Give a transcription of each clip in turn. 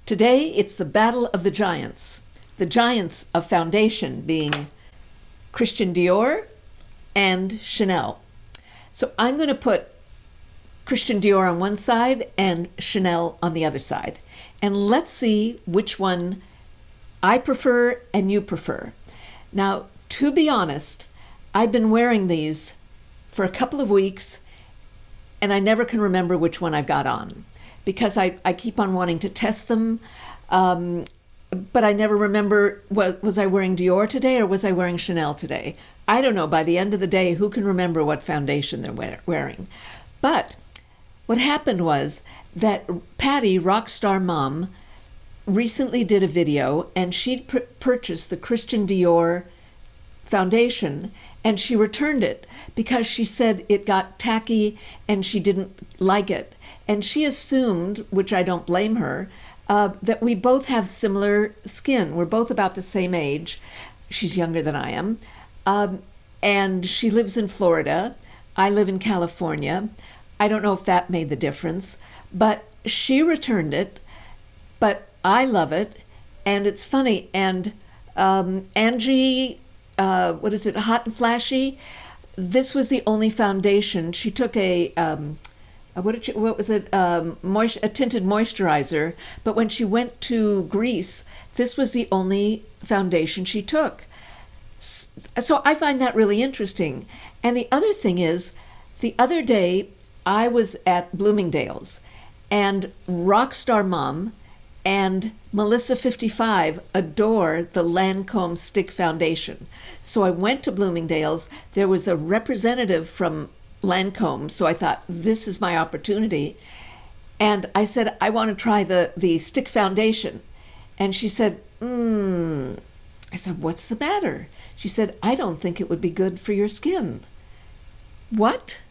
Today, it's the battle of the giants. The giants of foundation being Christian Dior and Chanel. So I'm going to put Christian Dior on one side and Chanel on the other side. And let's see which one I prefer and you prefer. Now, to be honest, I've been wearing these for a couple of weeks and I never can remember which one I've got on because I keep on wanting to test them. But I never remember, was I wearing Dior today or was I wearing Chanel today? I don't know. By the end of the day, who can remember what foundation they're wearing? But what happened was that Patty, Rockstar Mom, recently did a video and she'd purchased the Christian Dior foundation and she returned it because she said it got tacky and she didn't like it. And she assumed, which I don't blame her, that we both have similar skin. We're both about the same age. She's younger than I am. And she lives in Florida. I live in California. I don't know if that made the difference, but she returned it, but I love it. And it's funny. And Angie, what is it, Hot and Flashy? This was the only foundation. She took a what was it? A tinted moisturizer. But when she went to Greece, this was the only foundation she took. So I find that really interesting. And the other thing is, the other day I was at Bloomingdale's, and Rockstar Mom and Melissa55 adore the Lancome Stick Foundation. So I went to Bloomingdale's. There was a representative from Lancome, so I thought, this is my opportunity. And I said, I want to try the stick foundation. And she said, I said, what's the matter? She said, I don't think it would be good for your skin. What?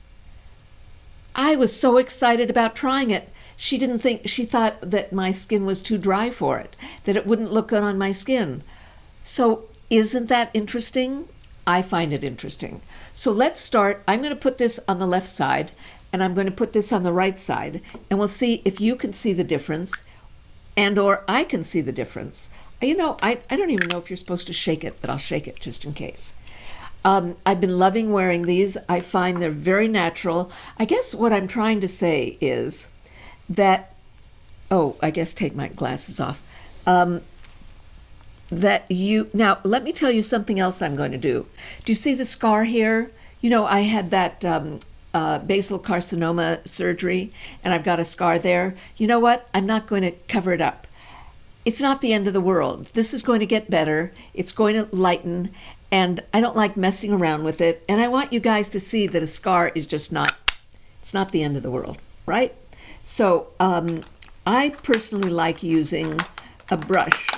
I was so excited about trying it. She thought that my skin was too dry for it, that it wouldn't look good on my skin. So isn't that interesting? I find it interesting. So let's start. I'm going to put this on the left side and I'm going to put this on the right side, and we'll see if you can see the difference and or I can see the difference. You know, I don't even know if you're supposed to shake it, but I'll shake it just in case. I've been loving wearing these. I find they're very natural. I guess what I'm trying to say is that, I guess take my glasses off. Now, let me tell you something else I'm going to do. Do you see the scar here? You know, I had that basal carcinoma surgery, and I've got a scar there. You know what? I'm not going to cover it up. It's not the end of the world. This is going to get better. It's going to lighten, and I don't like messing around with it. And I want you guys to see that a scar is just it's not the end of the world, right? So I personally like using a brush.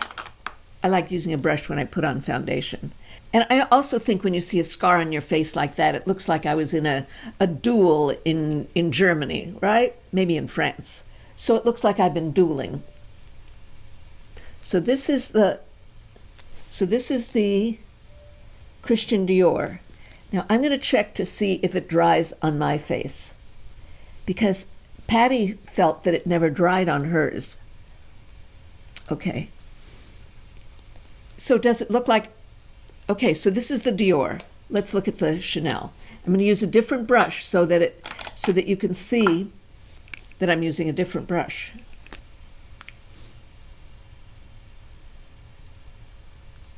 I like using a brush when I put on foundation. And I also think when you see a scar on your face like that, it looks like I was in a duel in Germany, right? Maybe in France. So it looks like I've been dueling. So this is the Christian Dior. Now I'm going to check to see if it dries on my face, because Patty felt that it never dried on hers. Okay. So does it look like, okay, so this is the Dior. Let's look at the Chanel. I'm going to use a different brush so that you can see that I'm using a different brush.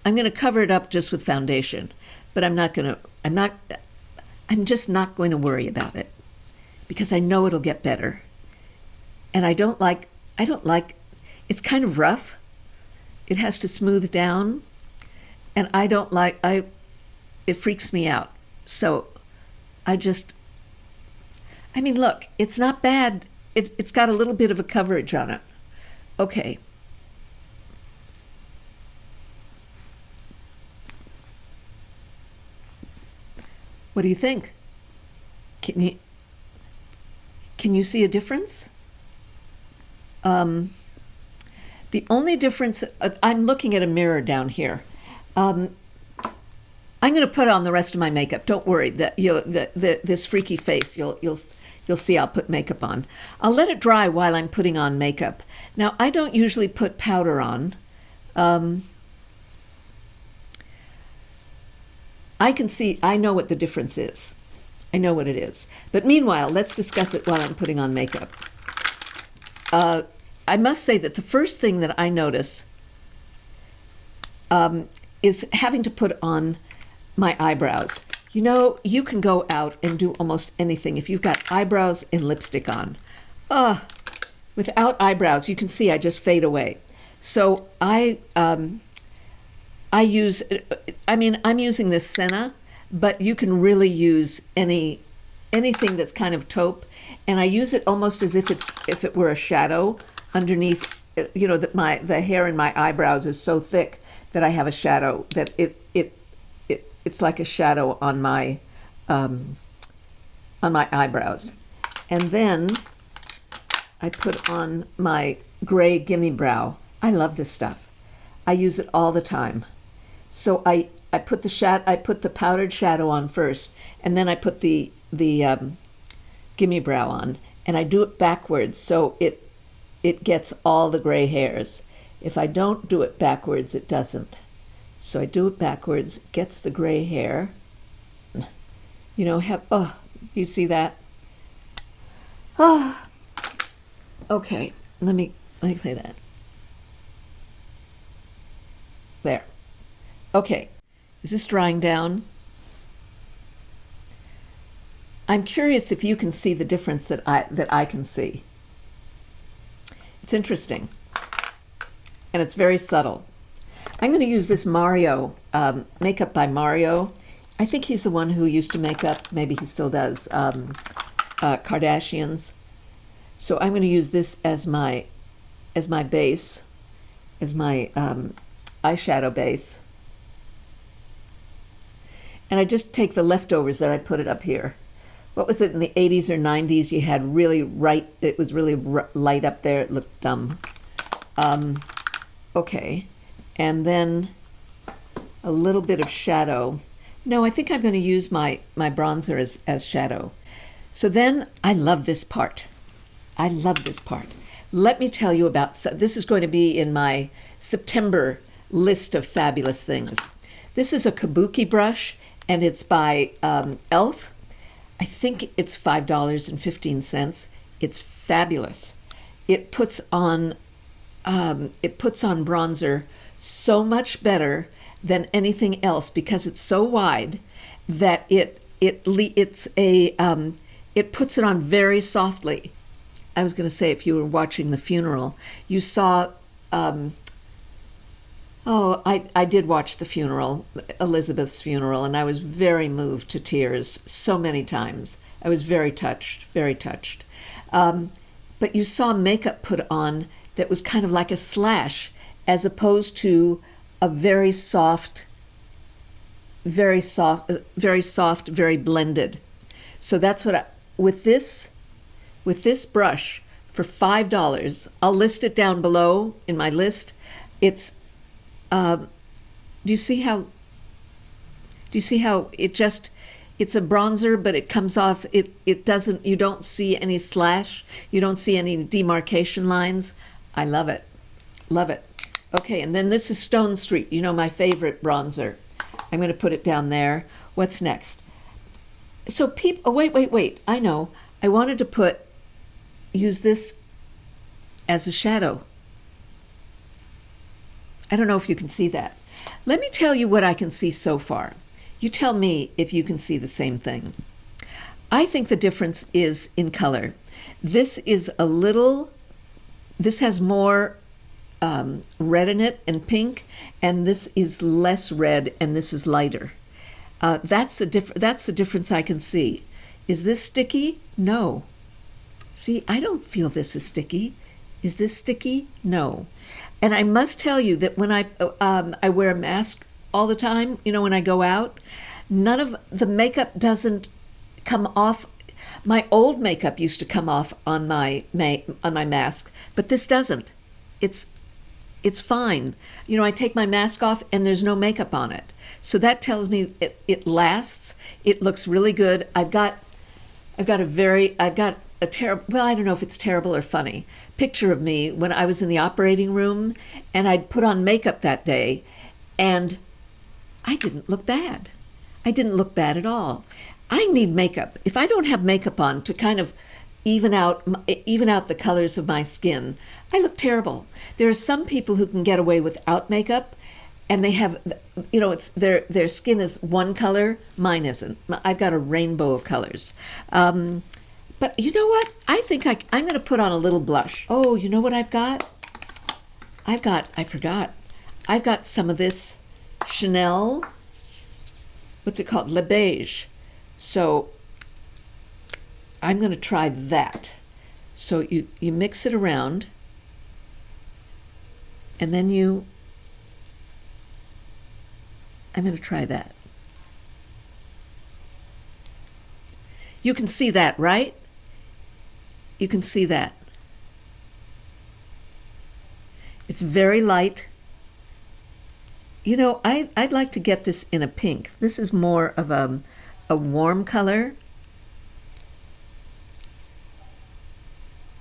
I'm going to cover it up just with foundation, but I'm just not going to worry about it because I know it'll get better. And I don't like, it's kind of rough. It has to smooth down, and it freaks me out. So look, it's not bad. It's got a little bit of a coverage on it. Okay. What do you think? Can you see a difference? The only difference, I'm looking at a mirror down here. I'm going to put on the rest of my makeup. Don't worry, that this freaky face, you'll You'll see I'll put makeup on. I'll let it dry while I'm putting on makeup. Now, I don't usually put powder on. I know what the difference is. I know what it is. But meanwhile, let's discuss it while I'm putting on makeup. I must say that the first thing that I notice is having to put on my eyebrows. You know, you can go out and do almost anything if you've got eyebrows and lipstick on. Without eyebrows, you can see I just fade away. So I'm using this Senna, but you can really use anything that's kind of taupe, and I use it almost as if it were a shadow underneath. You know, that the hair in my eyebrows is so thick that I have a shadow, that it's like a shadow on my eyebrows. And then I put on my gray Gimme Brow. I love this stuff. I use it all the time. So I put the powdered shadow on first, and then I put the Gimme Brow on, and I do it backwards so it gets all the gray hairs. If I don't do it backwards, it doesn't. So I do it backwards, gets the gray hair. You know, do you see that? Okay, let me play that. There. Okay, is this drying down? I'm curious if you can see the difference that I can see. It's interesting, and it's very subtle. I'm going to use this Mario, Makeup by Mario. I think he's the one who used to make up, maybe he still does, Kardashians. So I'm going to use this as my base, as my eyeshadow base. And I just take the leftovers that I put it up here. What was it, in the 80s or 90s, you had it was really light up there, it looked dumb. Okay, and then a little bit of shadow. No, I think I'm going to use my bronzer as shadow. So then, I love this part. I love this part. Let me tell you about, this is going to be in my September list of fabulous things. This is a kabuki brush, and it's by e.l.f. I think it's $5.15. It's fabulous. It puts on bronzer so much better than anything else because it's so wide that it puts it on very softly. I was going to say, if you were watching the funeral, you saw. I did watch the funeral, Elizabeth's funeral, and I was very moved to tears so many times. I was very touched, very touched. But you saw makeup put on that was kind of like a slash, as opposed to a very soft, very blended. So that's what with this brush for $5, I'll list it down below in my list. It's do you see how it's a bronzer, but it comes off, it doesn't, you don't see any slash, you don't see any demarcation lines. I love it. Love it. Okay, and then this is Stone Street, you know, my favorite bronzer. I'm going to put it down there. What's next? So wait, I know. I wanted to use this as a shadow. I don't know if you can see that. Let me tell you what I can see so far. You tell me if you can see the same thing. I think the difference is in color. This has more red in it and pink, and this is less red and this is lighter. That's the difference I can see. Is this sticky? No. See, I don't feel this is sticky. Is this sticky? No. And I must tell you that when I wear a mask all the time, you know, when I go out, none of the makeup doesn't come off. My old makeup used to come off on my mask, but this doesn't. It's fine. You know, I take my mask off and there's no makeup on it. So that tells me it lasts. It looks really good. I've got I've got a terrible, well, I don't know if it's terrible or funny, picture of me when I was in the operating room and I'd put on makeup that day and I didn't look bad. I didn't look bad at all. I need makeup. If I don't have makeup on to kind of even out the colors of my skin, I look terrible. There are some people who can get away without makeup and they have, it's their skin is one color, mine isn't. I've got a rainbow of colors. But you know what? I think I'm going to put on a little blush. Oh, you know what I've got? I forgot. I've got some of this Chanel, what's it called? Le Beige. So I'm going to try that. So you mix it around and then I'm going to try that. You can see that, right? You can see that. It's very light. I'd like to get this in a pink. This is more of a warm color.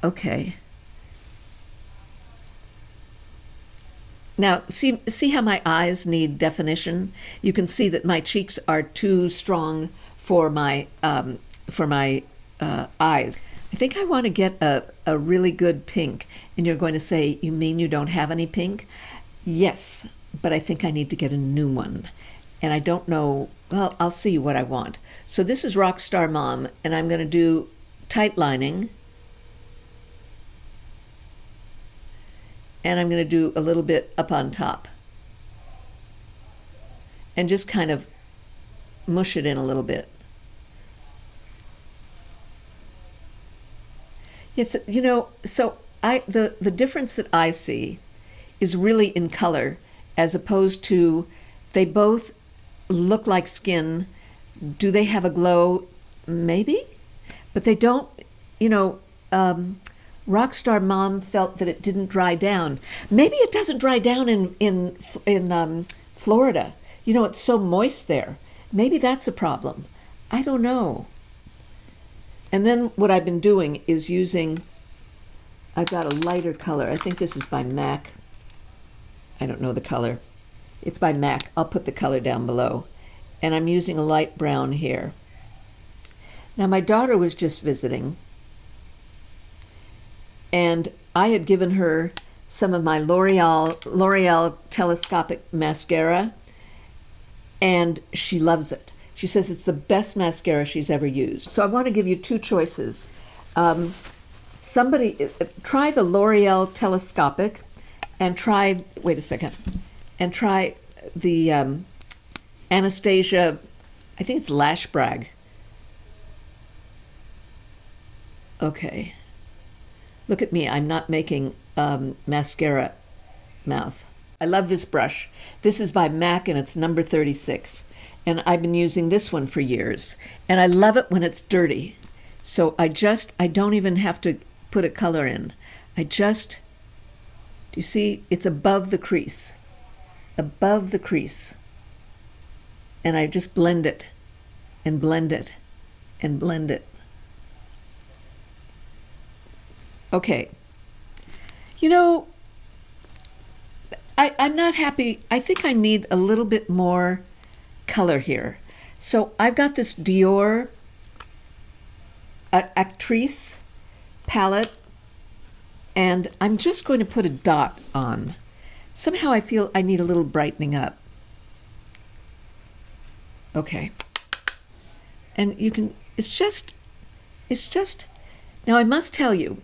Okay. Now, see how my eyes need definition? You can see that my cheeks are too strong for my eyes. I think I want to get a really good pink. And you're going to say, you mean you don't have any pink? Yes, but I think I need to get a new one. And I don't know, well, I'll see what I want. So this is Rockstar Mom, and I'm going to do tight lining. And I'm going to do a little bit up on top. And just kind of mush it in a little bit. It's, so the difference that I see is really in color, as opposed to they both look like skin. Do they have a glow? Maybe, but they don't. Rockstar Mom felt that it didn't dry down. Maybe it doesn't dry down in Florida. It's so moist there. Maybe that's a problem. I don't know. And then what I've been doing is I've got a lighter color. I think this is by MAC. I don't know the color. It's by MAC. I'll put the color down below. And I'm using a light brown here. Now my daughter was just visiting. And I had given her some of my L'Oreal telescopic mascara. And she loves it. She says it's the best mascara she's ever used. So I want to give you two choices. Somebody try the L'Oreal telescopic and try, wait a second, and try the Anastasia, I think it's Lash Brag. Okay. Look at me, I'm not making mascara mouth. I love this brush. This is by MAC and it's number 36. And I've been using this one for years. And I love it when it's dirty. So I don't even have to put a color in. Do you see? It's above the crease. Above the crease. And I just blend it and blend it and blend it. Okay. I'm not happy. I think I need a little bit more color here. So I've got this Dior Actrice palette, and I'm just going to put a dot on. Somehow I feel I need a little brightening up. Okay. And you can, it's just, now I must tell you,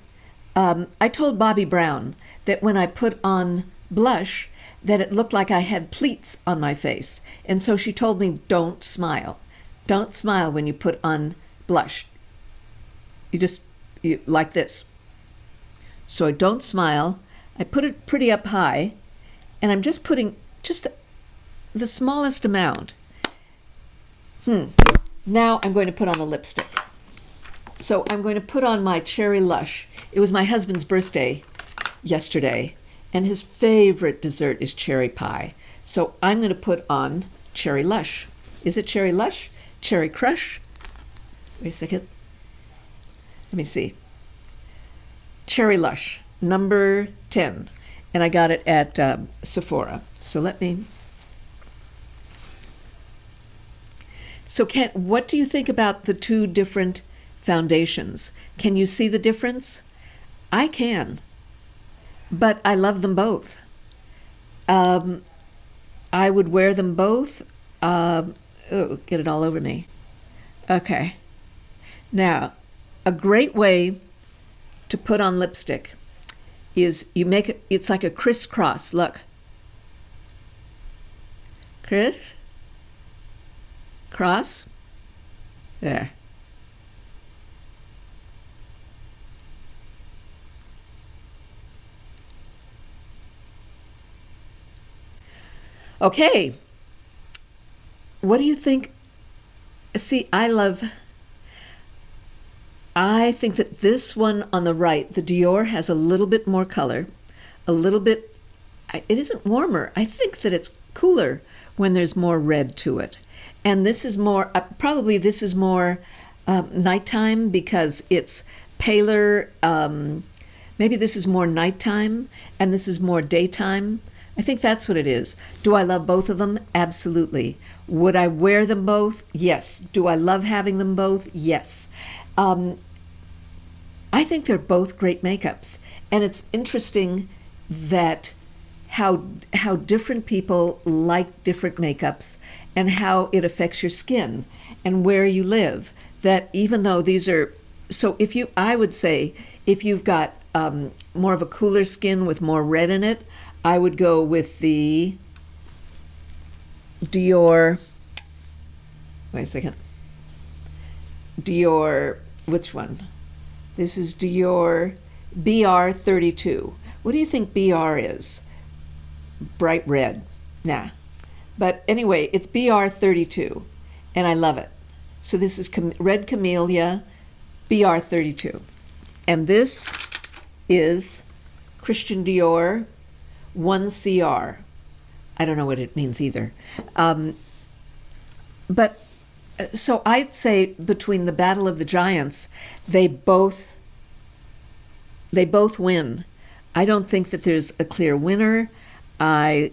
I told Bobby Brown that when I put on blush, that it looked like I had pleats on my face. And so she told me, don't smile. Don't smile when you put on blush. You like this. So I don't smile. I put it pretty up high, and I'm just putting just the smallest amount. Now I'm going to put on the lipstick. So I'm going to put on my Cherry Lush. It was my husband's birthday yesterday, and his favorite dessert is cherry pie. So I'm going to put on Cherry Lush. Is it Cherry Lush? Cherry Crush? Wait a second. Let me see. Cherry Lush, number 10. And I got it at Sephora. So let me... So what do you think about the two different foundations? Can you see the difference? I can, but I love them both. I would wear them both. Oh, get it all over me. Okay. Now, a great way to put on lipstick is you make it, it's like a crisscross. Look. Cross. There. Okay. What do you think? See, I think that this one on the right, the Dior, has a little bit more color, a little bit, it isn't warmer. I think that it's cooler when there's more red to it. And this is more, probably this is more nighttime because it's paler. Maybe this is more nighttime and this is more daytime. I think that's what it is. Do I love both of them? Absolutely. Would I wear them both? Yes. Do I love having them both? Yes. I think they're both great makeups. And it's interesting that how different people like different makeups and how it affects your skin and where you live. That even though these are, so if you, I would say, if you've got more of a cooler skin with more red in it, I would go with the Dior, wait a second, Dior, which one? This is Dior BR32. What do you think BR is? Bright red. Nah. But anyway, it's BR32, and I love it. So this is Red Camellia BR32. And this is Christian Dior 1CR. I don't know what it means either. But so I'd say between the Battle of the Giants, they both win. I don't think that there's a clear winner. I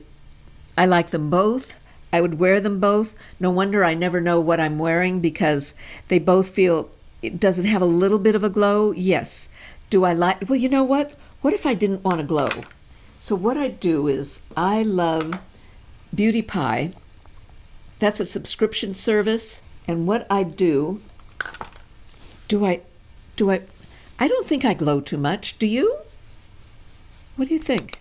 like them both. I would wear them both. No wonder I never know what I'm wearing because they both feel, does it have a little bit of a glow? Yes. Do I like, well, you know what? What if I didn't want a glow? So what I do is I love Beauty Pie. That's a subscription service. And what I do I don't think I glow too much. Do you? What do you think?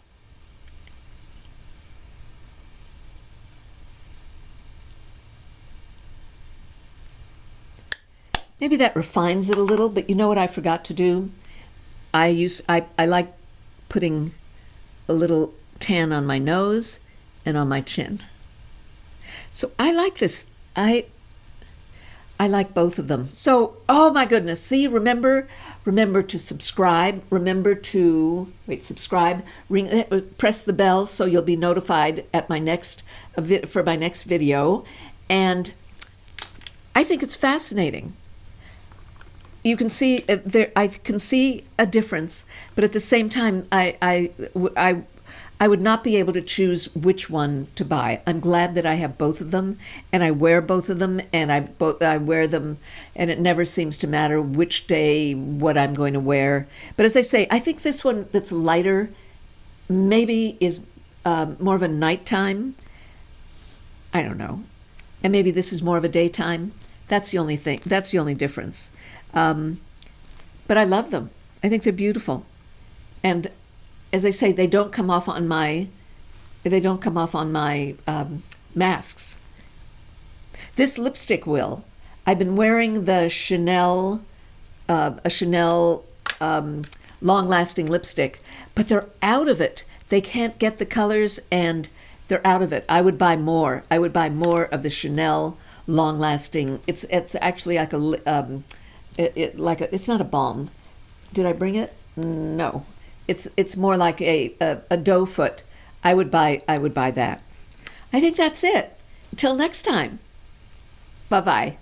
Maybe that refines it a little, but you know what I forgot to do? I like putting a little tan on my nose and on my chin. So I like this. I like both of them. So, oh my goodness. See, remember to subscribe. Remember to, subscribe, press the bell so you'll be notified at my next, for my next video. And I think it's fascinating. You can see I can see a difference, but at the same time, I would not be able to choose which one to buy. I'm glad that I have both of them, and I wear both of them, and I wear them, and it never seems to matter which day what I'm going to wear. But as I say, I think this one that's lighter maybe is more of a nighttime. I don't know, and maybe this is more of a daytime. That's the only thing. That's the only difference. But I love them. I think they're beautiful, and as I say, they don't come off on my masks. This lipstick will. I've been wearing the Chanel, a Chanel long-lasting lipstick, but they're out of it. They can't get the colors, and they're out of it. I would buy more. I would buy more of the Chanel long-lasting. It's actually like it's not a balm. Did I bring it? No. It's more like a doe foot. I would buy that. I think that's it. Until next time. Bye-bye.